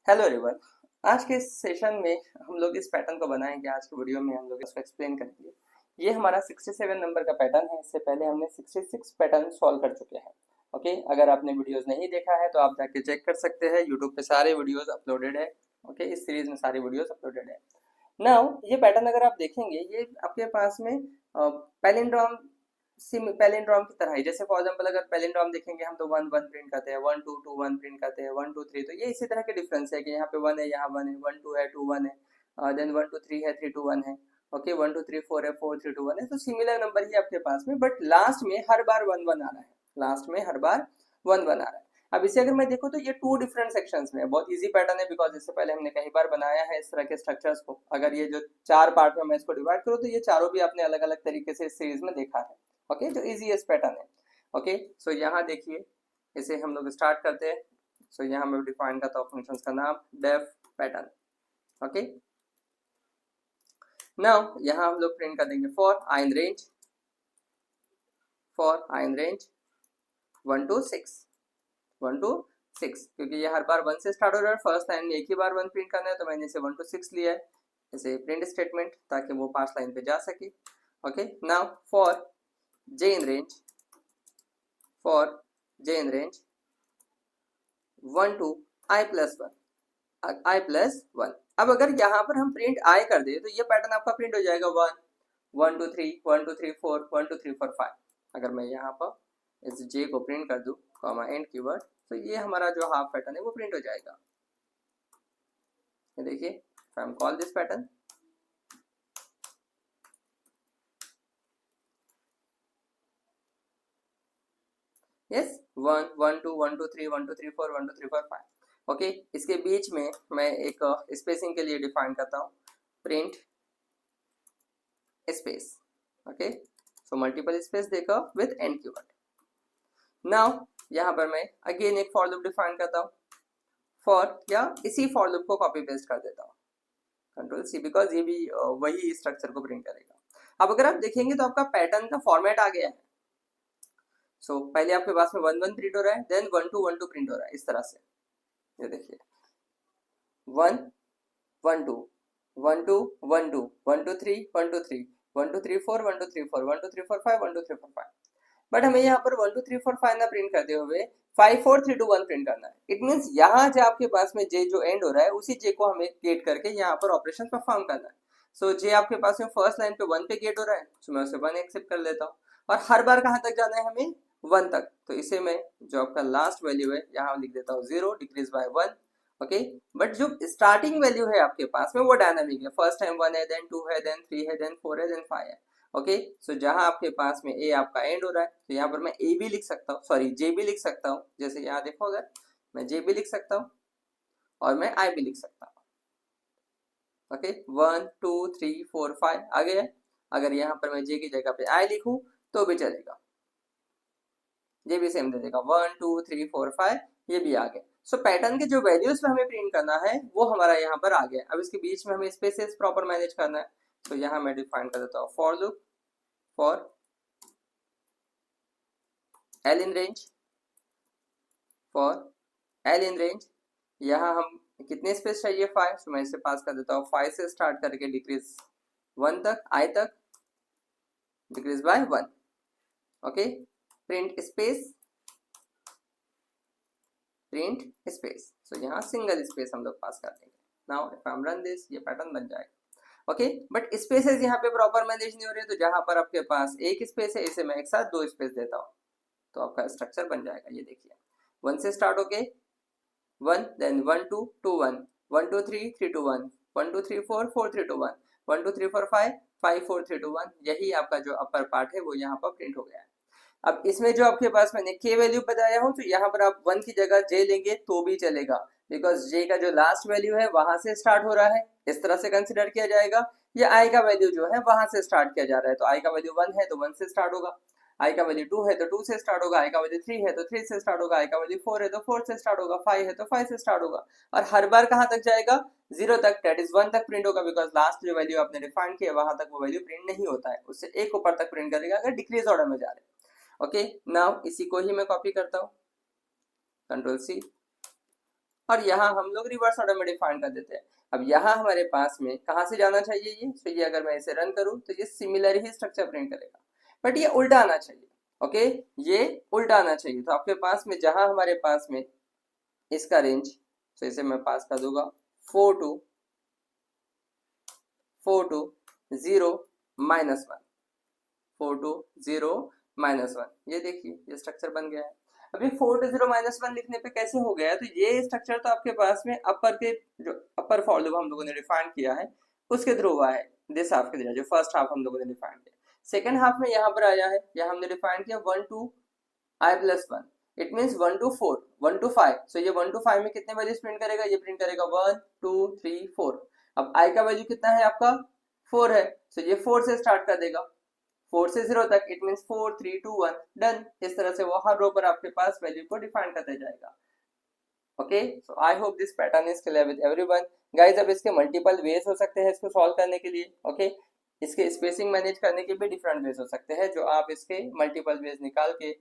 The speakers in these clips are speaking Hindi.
Hello everyone. आज के सेशन में हम लोग इस पैटर्न को बनाएंगे। आज के वीडियो में हम लोग इसको एक्सप्लेन करेंगे। ये हमारा 67 नंबर का पैटर्न है। इससे पहले हमने 66 पैटर्न सॉल्व कर चुके हैं। ओके, अगर आपने वीडियोस नहीं देखा है तो आप जाके चेक कर सकते हैं। यूट्यूब पे सारे वीडियोस अपलोडेड है। ओके, इस सीरीज में सारे वीडियोस अपलोडेड है। नाउ ये पैटर्न अगर आप देखेंगे, ये आपके पास में पैलिंड्रोम पैलिंड्रोम की तरह है। जैसे फॉर एग्जांपल अगर पैलिंड्रोम देखेंगे हम तो 1 1 प्रिंट करते हैं, 1 2 2 1 प्रिंट करते हैं, 1 2 3। तो ये इसी तरह के डिफरेंस है कि यहाँ पे 1 है, यहाँ 1 है, 1 2 है, 2 1 है, देन 1 2 3 है, 3 2 1 है। ओके, 1 2 3 4 है, 4 3 2 1 है। तो सिमिलर नंबर ही आपके पास में, बट लास्ट में हर बार 1 1 आ रहा है। लास्ट में हर बार 1 1 आ रहा है। अब इसे अगर मैं देखूं तो ये टू डिफरेंट सेक्शंस में है। बहुत इजी पैटर्न है, बिकॉज इससे पहले हमने कई बार बनाया है इस तरह के स्ट्रक्चर्स को। अगर ये जो चार पार्ट में मैं इसको डिवाइड करूँ तो ये चारों भी आपने अलग अलग तरीके से इस सीरीज में देखा है। ओके, जो इजीएस्ट पैटर्न है। ओके, सो यहाँ देखिए, इसे हम लोग स्टार्ट करते हैं। सो यहाँ मैं डिफाइन करता हूँ फंक्शंस का नाम डेफ पैटर्न। ओके, नाउ यहाँ हम लोग प्रिंट कर देंगे for I in range, for I in range 1 to 6, 1 to 6, क्योंकि ये हर बार 1 से स्टार्ट हो रहा है। फर्स्ट लाइन में एक ही बार 1 प्रिंट करना है, तो मैंने इसे 1 to 6 लिया है, इसे प्रिंट स्टेटमेंट, ताकि वो पांच लाइन पे जा सके। Okay, now for j in range, for j in range 1 to i plus 1, i plus 1। अब अगर यहाँ पर हम प्रिंट i कर दे तो ये पैटर्न आपका प्रिंट हो जाएगा 1 1 2 3 1 2 3 4 1 2 3 4 5। अगर मैं यहाँ पर इस j को प्रिंट कर दूँ कॉमा एंड कीवर्ड, तो ये हमारा जो हाफ पैटर्न है वो प्रिंट हो जाएगा। ये देखिए, I am call this pattern, yes 1 1 2 1 2 3 1 2 3 4 1 2 3 4 5। Okay, इसके बीच में मैं एक स्पेसिंग के लिए डिफाइन करता हूँ print space. Okay, so multiple space देकर विद एंड कीवर्ड। नाउ यहाँ पर मैं अगेन एक फॉर लूप डिफाइन करता हूँ फॉर, या इसी फॉर लूप को कॉपी पेस्ट कर देता हूँ कंट्रोल सी, बिकॉज ये भी वही स्ट्रक्चर को प्रिंट करेगा। अब अगर आप देखेंगे तो आपका पैटर्न का फॉर्मेट आ गया है। सो पहले आपके पास में 1 1 प्रिंट हो रहा है, देन 1 2 1 2 प्रिंट हो रहा है, इस तरह से। ये देखिए 1 1 2 1 2 1 2 1 2 3 1 2 3 1 2 3 4 1 2 3 4 1 2 3 4 5 1 2 3 4 5। बट हमें यहाँ पर 1 2 3 4 5 ना प्रिंट करते हुए 5 4 3 2 1 प्रिंट करना है। इट मींस यहाँ जो आपके पास में जे जो एंड हो रहा है, उसी जे को हमें गेट करके यहाँ पर ऑपरेशन परफॉर्म करना है। सो जे आपके पास में फर्स्ट लाइन पे 1 पे गेट हो रहा है, तो मैं उसे 1 एक्सेप्ट कर लेता हूँ। और हर बार कहाँ तक जाना है हमें? 1 तक। तो इसे मैं जो आपका लास्ट वैल्यू है यहाँ लिख देता हूँ 0 डिक्रीज बाय 1। ओके, बट जो स्टार्टिंग वैल्यू है आपके पास में वो डायनामिक है। फर्स्ट टाइम 1 है, देन 2 है, देन 3 है, देन 4 है, देन 5 है। ओके, सो जहां आपके पास में ए आपका एंड हो रहा है, तो यहाँ पर मैं ए भी लिख सकता हूँ, सॉरी जे भी लिख सकता हूँ। जैसे यहाँ देखो, अगर मैं जे भी लिख सकता हूँ और मैं आई भी लिख सकता हूँ। ओके, 1 2 3 4 5 आ गया। अगर यहाँ पर मैं जे की जगह पे आई लिखूं तो भी चलेगा, ये भी सेम दे देगा 1 2 3 4 5, ये भी आ गया। सो पैटर्न के जो वैल्यूज पे हमें प्रिंट करना है वो हमारा यहाँ पर आ गया। अब इसके बीच में हमें स्पेसेस प्रॉपर मैनेज करना है, तो यहाँ मैं डिफाइन कर देता हूँ for loop for L in range, for L in range. यहाँ हम कितने स्पेस चाहिए? 5, तो मैं इसे पास कर देता हूँ 5 से स्टार्ट करके डिक्रीज 1 तक, आई तक, decrease by 1। Okay, print space, print space. So यहाँ सिंगल स्पेस हम लोग पास कर देंगे। Now if I am run this, ये पैटर्न बन जाएगा। ओके, बट स्पेसेस यहाँ पे प्रॉपर मैनेज नहीं हो रही है, तो जहां पर आपके पास एक स्पेस है, इसे मैं एक साथ 2 स्पेस देता हूँ, तो आपका स्ट्रक्चर बन जाएगा। ये देखिए 1 से स्टार्ट होके 1, then 1 2 2 1 1 2 3 3 2 1 1 2 3 4 4 3 2 1 1 2 3 4 5 5 4 3 2 1। यही आपका जो अपर पार्ट है वो यहाँ पर प्रिंट हो गया है। अब इसमें जो आपके पास मैंने के वैल्यू बताया हूँ, तो यहाँ पर आप 1 की जगह जे लेंगे तो भी चलेगा, बिकॉज जे का जो लास्ट वैल्यू है वहां से स्टार्ट हो रहा है, इस तरह से कंसिडर किया जाएगा। या आई का वैल्यू जो है वहां से स्टार्ट किया जा रहा है, तो आई का वैल्यू 1 है तो 1 से स्टार्ट होगा, आई का वैल्यू 2 है तो 2 से स्टार्ट होगा, आई का वैल्यू 3 है तो 3 से स्टार्ट होगा, आई का वैल्यू 4 है तो 4 से स्टार्ट होगा, 5 है तो 5 से स्टार्ट होगा। और हर बार कहाँ तक जाएगा? 0 तक, डेट इज 1 तक प्रिंट होगा, बिकॉज लास्ट जो वैल्यू आपने डिफाइन किया वहां तक वो वैल्यू प्रिंट नहीं होता है, उससे एक ऊपर तक प्रिंट करेगा अगर डिक्रीज ऑर्डर में जा रहे हैं। ओके, नाउ इसी को ही मैं कॉपी करता हूँ, कंट्रोल सी, और यहाँ हम लोग रिवर्स ऑर्डर में डिफाइन कर देते हैं। अब यहाँ हमारे पास में कहाँ से जाना चाहिए ये, तो ये अगर मैं इसे रन करूँ तो ये सिमिलर ही स्ट्रक्चर प्रिंट करेगा, बट ये उल्टा आना चाहिए। ओके, ये उल्टा आना चाहिए। तो आपके पास में जहां हमारे पास में इसका रेंज, तो इसे मैं पास कर दूंगा 4 to 0 -1, 4 to 0 -1। ये देखिए ये स्ट्रक्चर बन गया है। अभी 4 to 0 -1 लिखने पे कैसे हो गया है, तो ये स्ट्रक्चर तो आपके पास में अपर के जो अपर फॉर लूप हम लोगों ने डिफाइन किया है उसके थ्रू हुआ है, दिस हाफ के थ्रू, जो फर्स्ट हाफ हम लोगों ने डिफाइन किया। सेकेंड हाफ में यहाँ पर आया है, यहाँ हमने डिफाइन किया 1 to i+1, it means 1 to 4, 1 to 5। सो ये 1 to 5 में कितने वैल्यूज प्रिंट करेगा, ये प्रिंट करेगा 1 2 3 4। अब i का वैल्यू कितना है आपका 4 है, सो ये 4 से स्टार्ट कर देगा, 4 से 0 तक, इट मीन्स 4 3 2 1 डन। इस तरह से वो हर रो पर आपके पास वैल्यू को डिफाइन करते जाएगा। Okay, so I hope this pattern is clear with everyone guys. अब इसके मल्टीपल वेज हो सकते हैं इसको सॉल्व करने के लिए। ओके, इसके स्पेसिंग मैनेज करने के भी डिफरेंट वेज हो सकते हैं, जो आप इसके मल्टीपल वेज निकाल के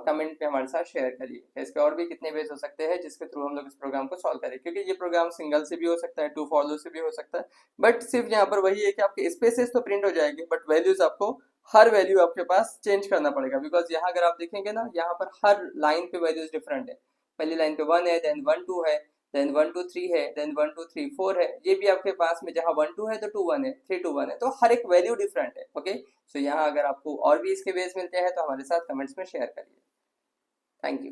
कमेंट पे हमारे साथ शेयर करिए। इसके और भी कितने वेज हो सकते हैं जिसके थ्रू हम लोग इस प्रोग्राम को सॉल्व करें, क्योंकि ये प्रोग्राम सिंगल से भी हो सकता है, 2 फॉर लूप से भी हो सकता है, बट सिर्फ यहाँ पर वही है कि आपके स्पेसेस तो प्रिंट हो जाएंगे, बट वैल्यूज आपको हर वैल्यू आपके पास चेंज करना पड़ेगा, बिकॉज यहाँ अगर आप देखेंगे ना, यहाँ पर हर लाइन पे वैल्यूज डिफरेंट है। पहली लाइन पे 1 है, देन 1 2 है, देन 1 2 3 है, देन 1 2 3 4 है। ये भी आपके पास में जहाँ 1 2 है तो 2 1 है, 3 2 1 है, तो हर एक वैल्यू डिफरेंट है। ओके, सो यहाँ अगर आपको और भी इसके वेज मिलते हैं तो हमारे साथ कमेंट्स में शेयर करिए। Thank you.